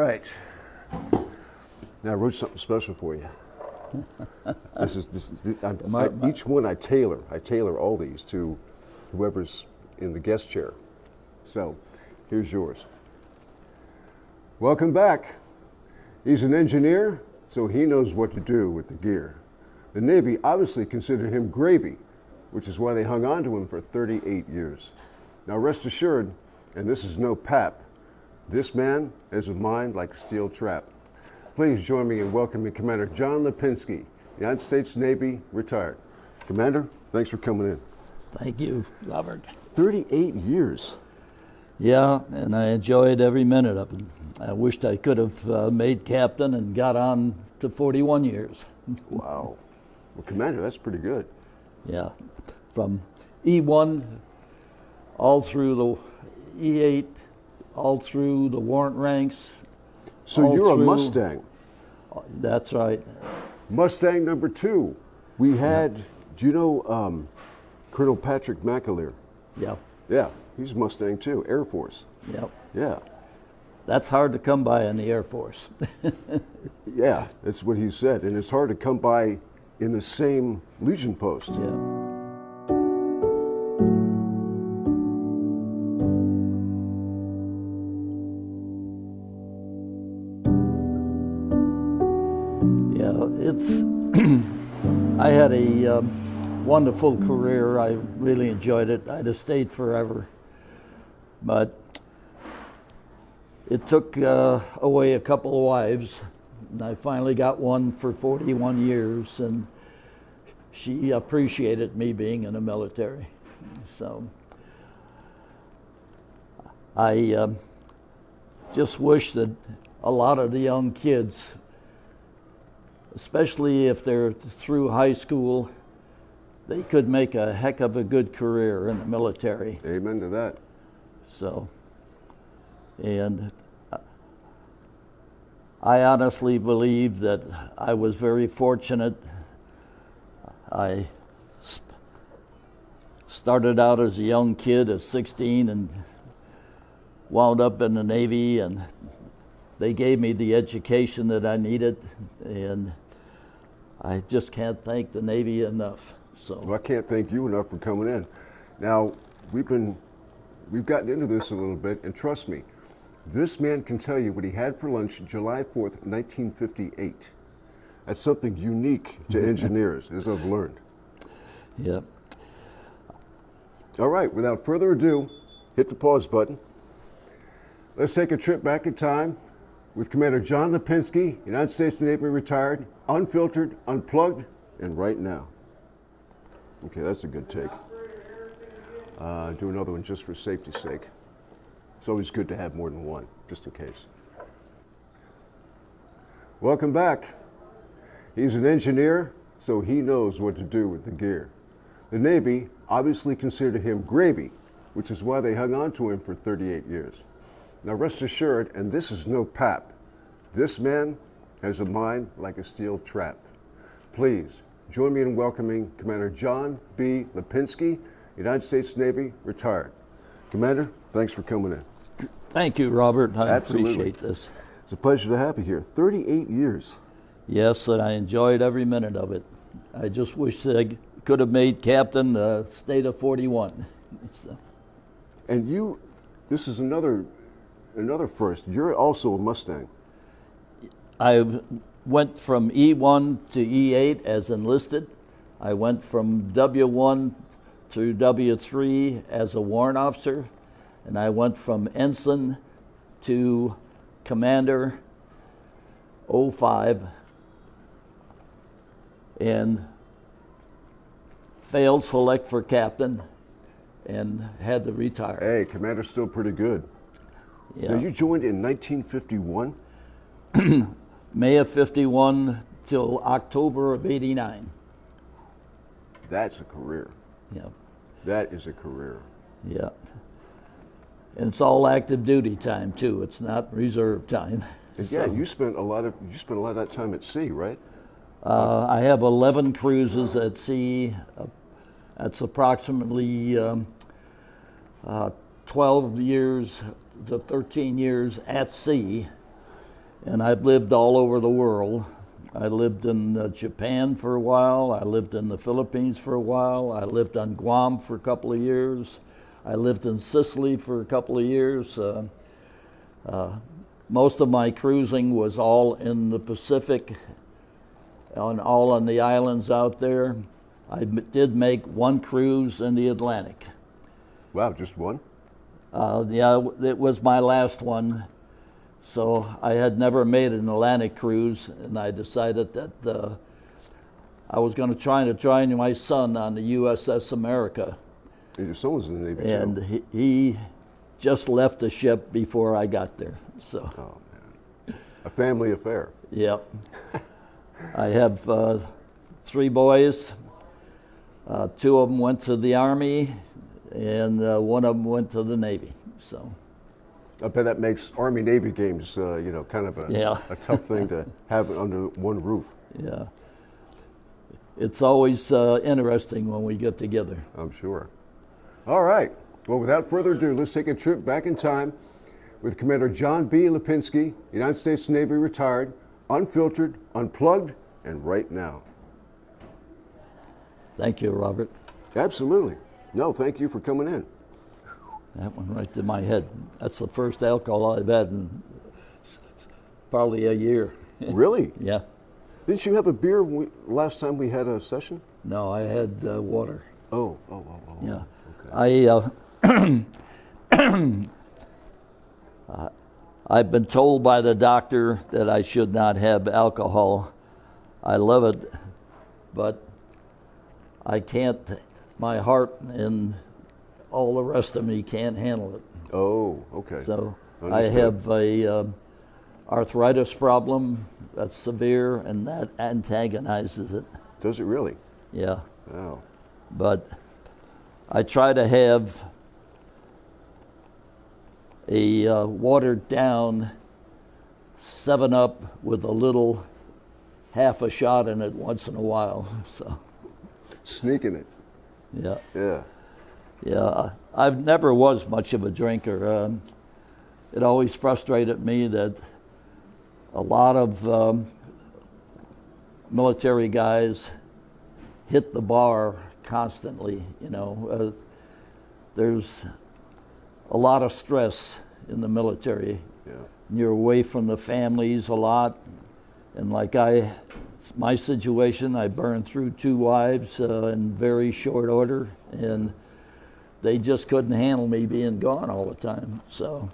right. Now I wrote something special for you. Each one I tailor all these to whoever's in the guest chair. So, here's yours. Welcome back. He's an engineer, so he knows what to do with the gear. The Navy obviously considered him gravy, which is why they hung on to him for 38 years. Now rest assured, and this is no pap, this man has a mind like a steel trap. Please join me in welcoming Commander John Lipinski, United States Navy, retired. Commander, thanks for coming in. Thank you, Robert. 38 years. Yeah, and I enjoyed every minute of it. I wished I could have made captain and got on to 41 years. Wow. Well, Commander, that's pretty good. Yeah, from E1 all through the E8, all through the warrant ranks. So you're a Mustang. That's right. Mustang number 2. We had, do you know Colonel Patrick McAleer? Yeah. Yeah, he's a Mustang too, Air Force. Yep. Yeah. That's hard to come by in the Air Force. Yeah, that's what he said. And it's hard to come by in the same Legion post. Yeah. I had a wonderful career. I really enjoyed it. I'd have stayed forever. But it took away a couple of wives. And I finally got one for 41 years, and she appreciated me being in the military. So I just wish that a lot of the young kids, especially if they're through high school, they could make a heck of a good career in the military. Amen to that. So, and I honestly believe that I was very fortunate. I started out as a young kid at 16 and wound up in the Navy, and they gave me the education that I needed, and I just can't thank the Navy enough. So well, I can't thank you enough for coming in. Now, we've gotten into this a little bit, and trust me, this man can tell you what he had for lunch July 4th, 1958. That's something unique to engineers, as I've learned. Yeah. All right, without further ado, hit the pause button. Let's take a trip back in time with Commander John Lipinski, United States Navy, retired, unfiltered, unplugged, and right now. Okay, that's a good take. Do another one just for safety's sake. It's always good to have more than one, just in case. Welcome back. He's an engineer, so he knows what to do with the gear. The Navy obviously considered him gravy, which is why they hung on to him for 38 years. Now rest assured, and this is no pap, this man has a mind like a steel trap. Please join me in welcoming Commander John B. Lipinski, United States Navy, retired. Commander, thanks for coming in. Thank you, Robert. I Absolutely. appreciate this. It's a pleasure to have you here. 38 years. Yes, and I enjoyed every minute of it. I just wish I could have made captain, stayed at 41. So. And you, this is another first. You're also a Mustang. I went from E1 to E8 as enlisted. I went from W1 to W3 as a warrant officer, and I went from ensign to commander 05 and failed select for captain and had to retire. Hey, commander's still pretty good. Yeah. Now you joined in 1951? May of 51 till October of 89. That's a career. Yeah. That is a career. Yeah. And it's all active duty time too. It's not reserve time. Yeah, you spent a lot of that time at sea, right? I have 11 cruises at sea. That's approximately 12 years to 13 years at sea. And I've lived all over the world. I lived in Japan for a while. I lived in the Philippines for a while. I lived on Guam for a couple of years. I lived in Sicily for a couple of years. Most of my cruising was all in the Pacific, all on the islands out there. I did make one cruise in the Atlantic. Wow, just one? Yeah, it was my last one. So I had never made an Atlantic cruise, and I decided that I was going to try to join my son on the USS America. And your son was in the Navy And too. he just left the ship before I got there. So, Oh, man. A family affair. yep. I have 3 boys. 2 of them went to the Army, and 1 of them went to the Navy. So, I bet that makes Army-Navy games, kind of a tough thing to have under one roof. yeah. It's always interesting when we get together. I'm sure. All right. Well, without further ado, let's take a trip back in time with Commander John B. Lipinski, United States Navy retired, unfiltered, unplugged, and right now. Thank you, Robert. Absolutely. No, thank you for coming in. That went right to my head. That's the first alcohol I've had in probably a year. Really? Yeah. Didn't you have a beer last time we had a session? No, I had water. Oh. Yeah. Okay. I've been told by the doctor that I should not have alcohol. I love it, but I can't. My heart and all the rest of me can't handle it. Oh, okay. So Understood. I have a arthritis problem that's severe, and that antagonizes it. Does it really? Yeah. Oh. But I try to have a watered down 7-Up with a little half a shot in it once in a while. So Sneaking it. yeah, Yeah. yeah. I've never was much of a drinker. It always frustrated me that a lot of military guys hit the bar constantly. There's a lot of stress in the military. Yeah. You're away from the families a lot, and my situation, I burned through 2 wives in very short order, and they just couldn't handle me being gone all the time. So,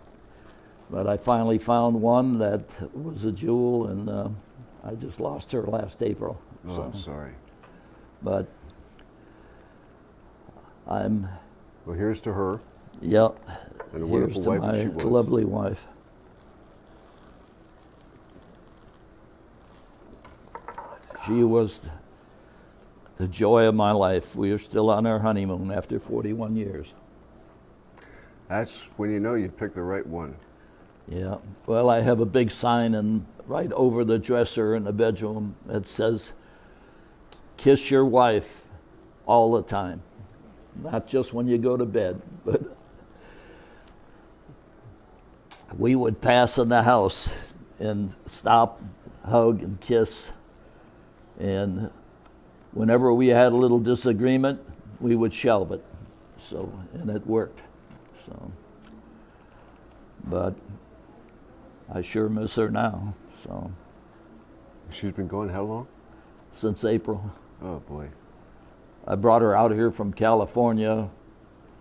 but I finally found one that was a jewel, and I just lost her last April. Oh, So, I'm sorry. but I'm, Well, here's to her. yep. And a Here's wonderful to wife that my she was. lovely wife. She was the joy of my life. We are still on our honeymoon after 41 years. That's when you know you picked the right one. Yeah. Well, I have a big sign right over the dresser in the bedroom that says, "Kiss your wife all the time." Not just when you go to bed, but we would pass in the house and stop, hug, and kiss. And whenever we had a little disagreement, we would shelve it. So, and it worked. So, but I sure miss her now. So, She's been gone how long? since April. Oh, boy. I brought her out here from California.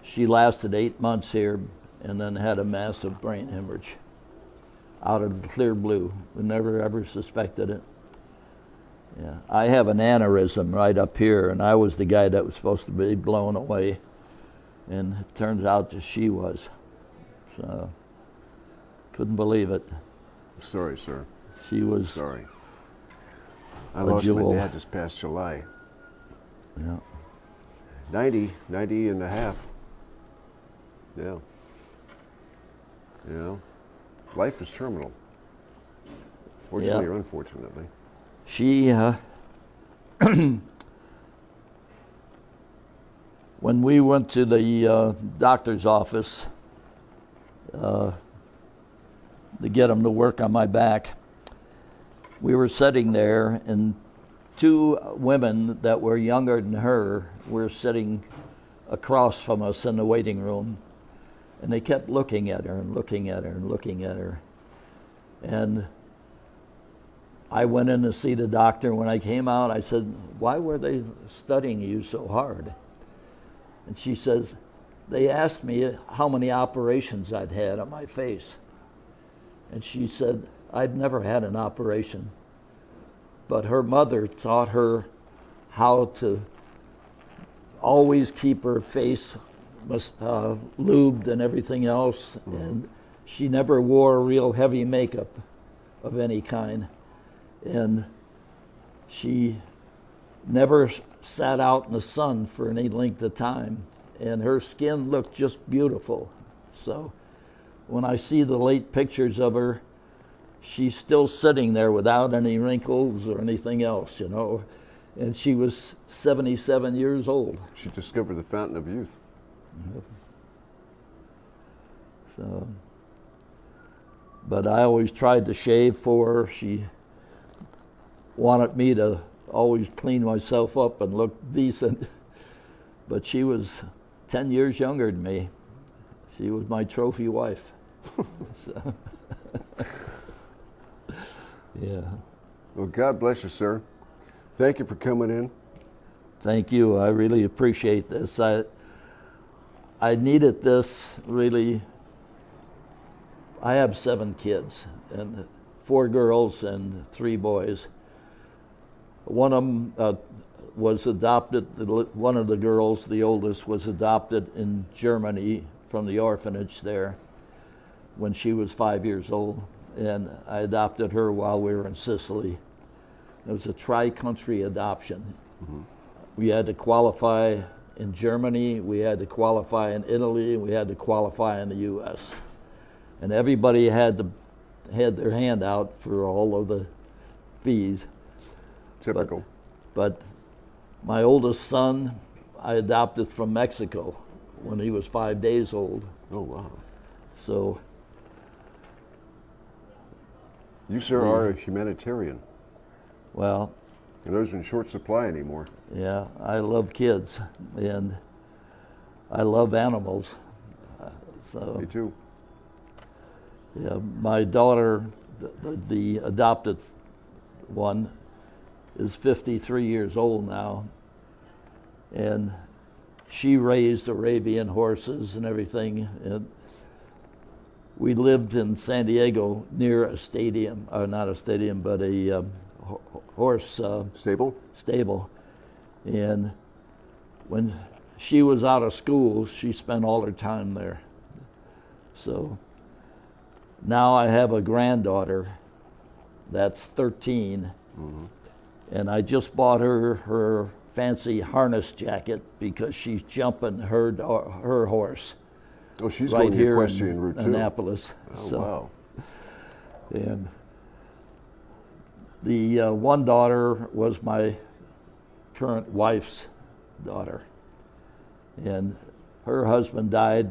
She lasted 8 months here and then had a massive brain hemorrhage out of the clear blue. We never ever suspected it. Yeah, I have an aneurysm right up here, and I was the guy that was supposed to be blown away, and it turns out that she was. So, couldn't believe it. Sorry, sir. She was. Sorry. I A lost jewel. my dad this past July. Yeah. 90 and a half. Yeah. Life is terminal. Fortunately or unfortunately. She, when we went to the doctor's office to get him to work on my back, we were sitting there, and two women that were younger than her were sitting across from us in the waiting room, and they kept looking at her and looking at her and looking at her. And I went in to see the doctor. When I came out, I said, "Why were they studying you so hard?" And she says, "They asked me how many operations I'd had on my face." And she said, "I'd never had an operation." But her mother taught her how to always keep her face lubed and everything else. Mm-hmm. And she never wore real heavy makeup of any kind. And she never sat out in the sun for any length of time. And her skin looked just beautiful. So when I see the late pictures of her, she's still sitting there without any wrinkles or anything else, you know. And she was 77 years old. She discovered the fountain of youth. Yep. So, but I always tried to shave for her. She wanted me to always clean myself up and look decent. But she was 10 years younger than me. She was my trophy wife. So. Yeah. Well, God bless you, sir. Thank you for coming in. Thank you. I really appreciate this. I needed this really. I have 7 kids, and 4 girls and 3 boys. One of them was adopted. One of the girls, the oldest, was adopted in Germany from the orphanage there when she was 5 years old. And I adopted her while we were in Sicily. It was a tri-country adoption. Mm-hmm. We had to qualify in Germany, we had to qualify in Italy, and we had to qualify in the U.S. And everybody had their hand out for all of the fees. Typical. But my oldest son, I adopted from Mexico when he was 5 days old. Oh, wow. So... You, sir, are a humanitarian. Well... And those are in short supply anymore. Yeah, I love kids, and I love animals. So Me too. Yeah, my daughter, the adopted one, is 53 years old now, and she raised Arabian horses and everything. And we lived in San Diego near a stadium, or not a stadium, but a horse stable. And when she was out of school, she spent all her time there. So now I have a granddaughter that's 13, mm-hmm. and I just bought her fancy harness jacket because she's jumping her horse. Oh, she's right going here the equestrian route too. Annapolis. Oh, so, wow. And the one daughter was my current wife's daughter, and her husband died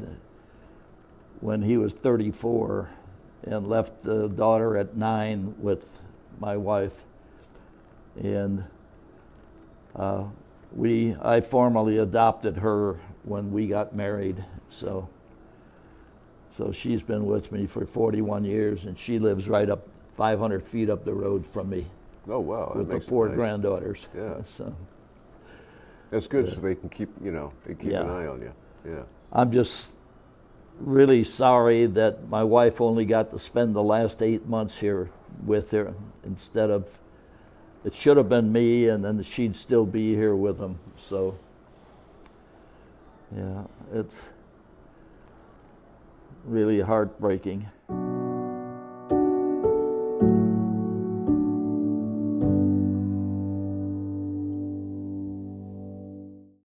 when he was 34 and left the daughter at 9 with my wife. And I formally adopted her when we got married. So she's been with me for 41 years, and she lives right up 500 feet up the road from me. Oh, wow. With the 4 granddaughters. Yeah. So that's good, so they can keep, an eye on you. Yeah. I'm just really sorry that my wife only got to spend the last 8 months here with her instead of, it should have been me, and then she'd still be here with them. So, yeah, it's really heartbreaking.